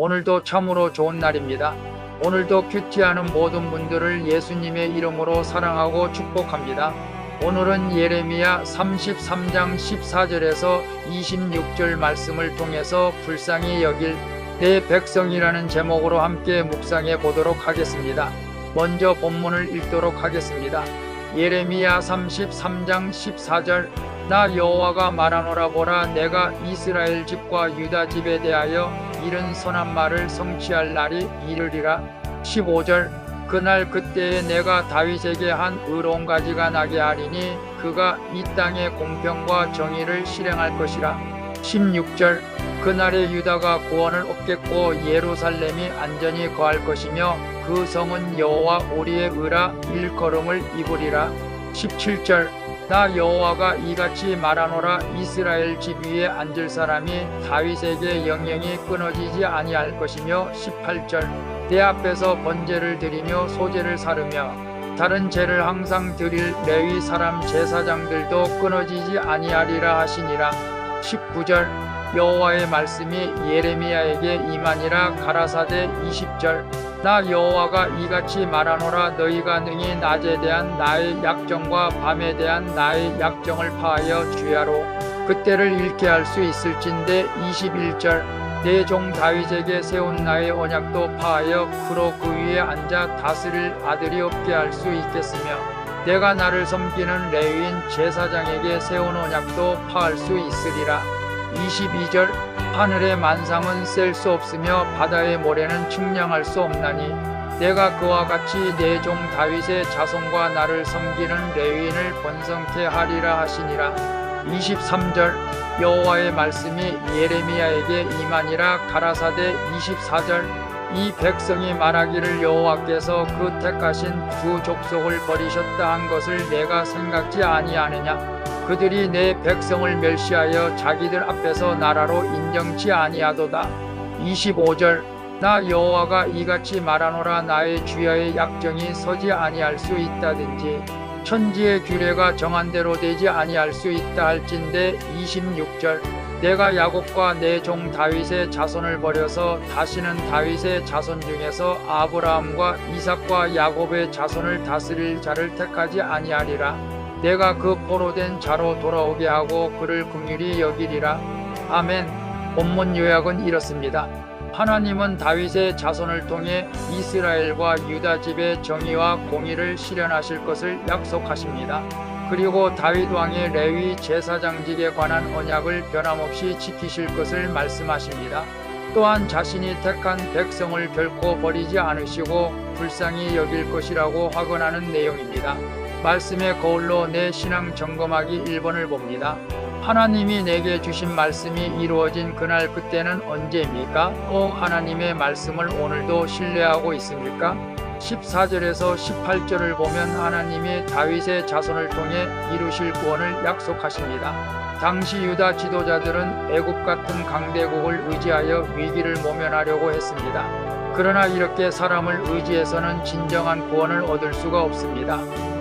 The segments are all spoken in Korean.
오늘도 참으로 좋은 날입니다. 오늘도 큐티하는 모든 분들을 예수님의 이름으로 사랑하고 축복합니다. 오늘은 예레미야 33장 14절에서 26절 말씀을 통해서 불쌍히 여길 내 백성이라는 제목으로 함께 묵상해 보도록 하겠습니다. 먼저 본문을 읽도록 하겠습니다. 예레미야 33장 14절 나 여호와가 말하노라 보라 내가 이스라엘 집과 유다 집에 대하여 이른 선한 말을 성취할 날이 이르리라. 15절 그날 그때에 내가 다윗에게 한 의로운 가지가 나게 하리니 그가 이 땅의 공평과 정의를 실행할 것이라. 16절 그날에 유다가 구원을 얻겠고 예루살렘이 안전히 거할 것이며 그 성은 여호와 우리의 의라 일컬음을 입으리라. 17절 나 여호와가 이같이 말하노라 이스라엘 집 위에 앉을 사람이 다윗에게 영영이 끊어지지 아니할 것이며 18절 내 앞에서 번제를 드리며 소제를 사르며 다른 제를 항상 드릴 레위 사람 제사장들도 끊어지지 아니하리라 하시니라. 19절 여호와의 말씀이 예레미야에게 임하니라 가라사대. 20절 나 여호와가 이같이 말하노라 너희가 능히 낮에 대한 나의 약정과 밤에 대한 나의 약정을 파하여 주야로 그때를 잃게 할 수 있을진데. 21절 내 종 다윗에게 세운 나의 언약도 파하여 그로 그 위에 앉아 다스릴 아들이 없게 할 수 있겠으며 내가 나를 섬기는 레위인 제사장에게 세운 언약도 파할 수 있으리라. 22절 하늘의 만상은 셀 수 없으며 바다의 모래는 측량할 수 없나니 내가 그와 같이 내 종 다윗의 자손과 나를 섬기는 레위인을 번성케 하리라 하시니라. 23절 여호와의 말씀이 예레미야에게 임하니라 가라사대. 24절 이 백성이 말하기를 여호와께서 그 택하신 두 족속을 버리셨다 한 것을 내가 생각지 아니하느냐. 그들이 내 백성을 멸시하여 자기들 앞에서 나라로 인정치 아니하도다. 25절 나 여호와가 이같이 말하노라 나의 주야의 약정이 서지 아니할 수 있다든지 천지의 규례가 정한 대로 되지 아니할 수 있다 할진대. 26절 내가 야곱과 내 종 다윗의 자손을 버려서 다시는 다윗의 자손 중에서 아브라함과 이삭과 야곱의 자손을 다스릴 자를 택하지 아니하리라. 내가 그 포로된 자로 돌아오게 하고 그를 긍휼히 여기리라. 아멘. 본문 요약은 이렇습니다. 하나님은 다윗의 자손을 통해 이스라엘과 유다 집의 정의와 공의를 실현하실 것을 약속하십니다. 그리고 다윗 왕의 레위 제사장직에 관한 언약을 변함없이 지키실 것을 말씀하십니다. 또한 자신이 택한 백성을 결코 버리지 않으시고 불쌍히 여길 것이라고 확언하는 내용입니다. 말씀의 거울로 내 신앙 점검하기 1번을 봅니다. 하나님이 내게 주신 말씀이 이루어진 그날 그때는 언제입니까? 하나님의 말씀을 오늘도 신뢰하고 있습니까? 14절에서 18절을 보면 하나님이 다윗의 자손을 통해 이루실 구원을 약속하십니다. 당시 유다 지도자들은 애굽 같은 강대국을 의지하여 위기를 모면하려고 했습니다. 그러나 이렇게 사람을 의지해서는 진정한 구원을 얻을 수가 없습니다.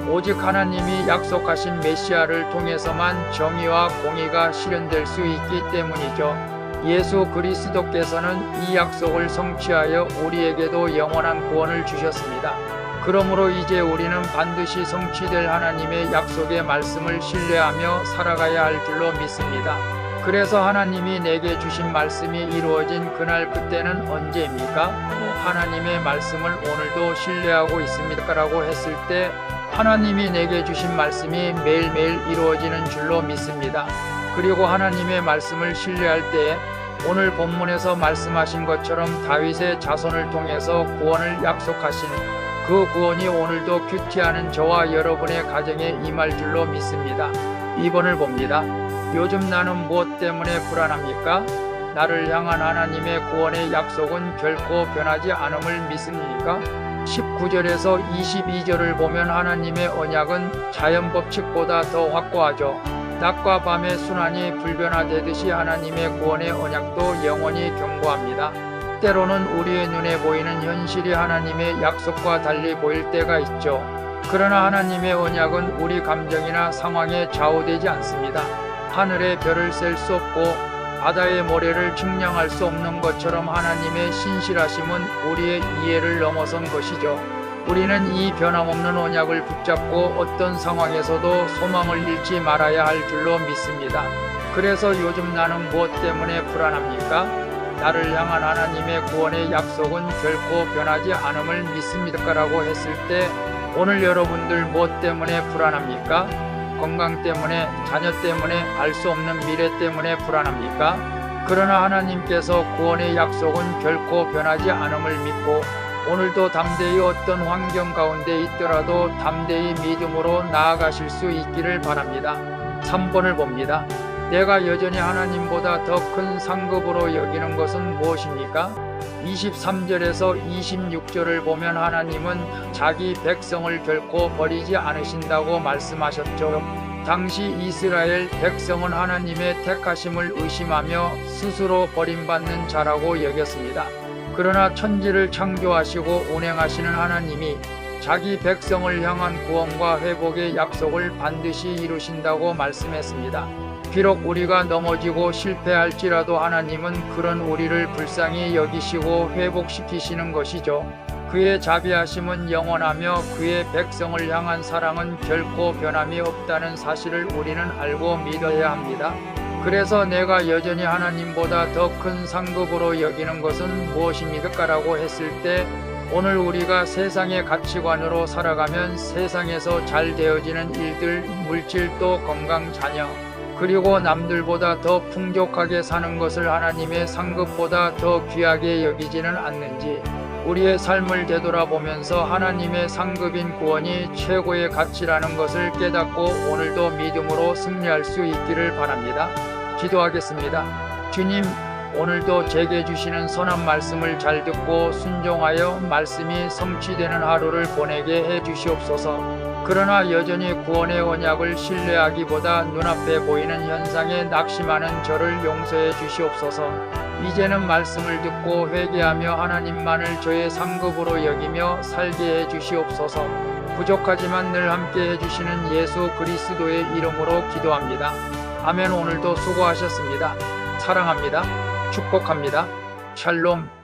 오직 하나님이 약속하신 메시아를 통해서만 정의와 공의가 실현될 수 있기 때문이죠. 예수 그리스도께서는 이 약속을 성취하여 우리에게도 영원한 구원을 주셨습니다. 그러므로 이제 우리는 반드시 성취될 하나님의 약속의 말씀을 신뢰하며 살아가야 할 줄로 믿습니다. 그래서 하나님이 내게 주신 말씀이 이루어진 그날 그때는 언제입니까? 하나님의 말씀을 오늘도 신뢰하고 있습니까? 라고 했을 때 하나님이 내게 주신 말씀이 매일매일 이루어지는 줄로 믿습니다. 그리고 하나님의 말씀을 신뢰할 때에 오늘 본문에서 말씀하신 것처럼 다윗의 자손을 통해서 구원을 약속하신 그 구원이 오늘도 큐티하는 저와 여러분의 가정에 임할 줄로 믿습니다. 2번을 봅니다. 요즘 나는 무엇 때문에 불안합니까? 나를 향한 하나님의 구원의 약속은 결코 변하지 않음을 믿습니까? 19절에서 22절을 보면 하나님의 언약은 자연 법칙보다 더 확고하죠. 낮과 밤의 순환이 불변화되듯이 하나님의 구원의 언약도 영원히 견고합니다. 때로는 우리의 눈에 보이는 현실이 하나님의 약속과 달리 보일 때가 있죠. 그러나 하나님의 언약은 우리 감정이나 상황에 좌우되지 않습니다. 하늘의 별을 셀 수 없고 바다의 모래를 측량할 수 없는 것처럼 하나님의 신실하심은 우리의 이해를 넘어선 것이죠. 우리는 이 변함없는 언약을 붙잡고 어떤 상황에서도 소망을 잃지 말아야 할 줄로 믿습니다. 그래서 요즘 나는 무엇 때문에 불안합니까? 나를 향한 하나님의 구원의 약속은 결코 변하지 않음을 믿습니다라고 했을 때 오늘 여러분들 무엇 때문에 불안합니까? 건강 때문에, 자녀 때문에, 알 수 없는 미래 때문에 불안합니까? 그러나 하나님께서 구원의 약속은 결코 변하지 않음을 믿고 오늘도 담대히 어떤 환경 가운데 있더라도 담대히 믿음으로 나아가실 수 있기를 바랍니다. 3번을 봅니다. 내가 여전히 하나님보다 더 큰 상급으로 여기는 것은 무엇입니까? 23절에서 26절을 보면 하나님은 자기 백성을 결코 버리지 않으신다고 말씀하셨죠. 당시 이스라엘 백성은 하나님의 택하심을 의심하며 스스로 버림받는 자라고 여겼습니다. 그러나 천지를 창조하시고 운행하시는 하나님이 자기 백성을 향한 구원과 회복의 약속을 반드시 이루신다고 말씀했습니다. 비록 우리가 넘어지고 실패할지라도 하나님은 그런 우리를 불쌍히 여기시고 회복시키시는 것이죠. 그의 자비하심은 영원하며 그의 백성을 향한 사랑은 결코 변함이 없다는 사실을 우리는 알고 믿어야 합니다. 그래서 내가 여전히 하나님보다 더 큰 상급으로 여기는 것은 무엇입니까? 라고 했을 때 오늘 우리가 세상의 가치관으로 살아가면 세상에서 잘 되어지는 일들, 물질도 건강, 자녀, 그리고 남들보다 더 풍족하게 사는 것을 하나님의 상급보다 더 귀하게 여기지는 않는지 우리의 삶을 되돌아보면서 하나님의 상급인 구원이 최고의 가치라는 것을 깨닫고 오늘도 믿음으로 승리할 수 있기를 바랍니다. 기도하겠습니다. 주님, 오늘도 제게 주시는 선한 말씀을 잘 듣고 순종하여 말씀이 성취되는 하루를 보내게 해 주시옵소서. 그러나 여전히 구원의 언약을 신뢰하기보다 눈앞에 보이는 현상에 낙심하는 저를 용서해 주시옵소서. 이제는 말씀을 듣고 회개하며 하나님만을 저의 상급으로 여기며 살게 해 주시옵소서. 부족하지만 늘 함께 해주시는 예수 그리스도의 이름으로 기도합니다. 아멘. 오늘도 수고하셨습니다. 사랑합니다. 축복합니다. 샬롬.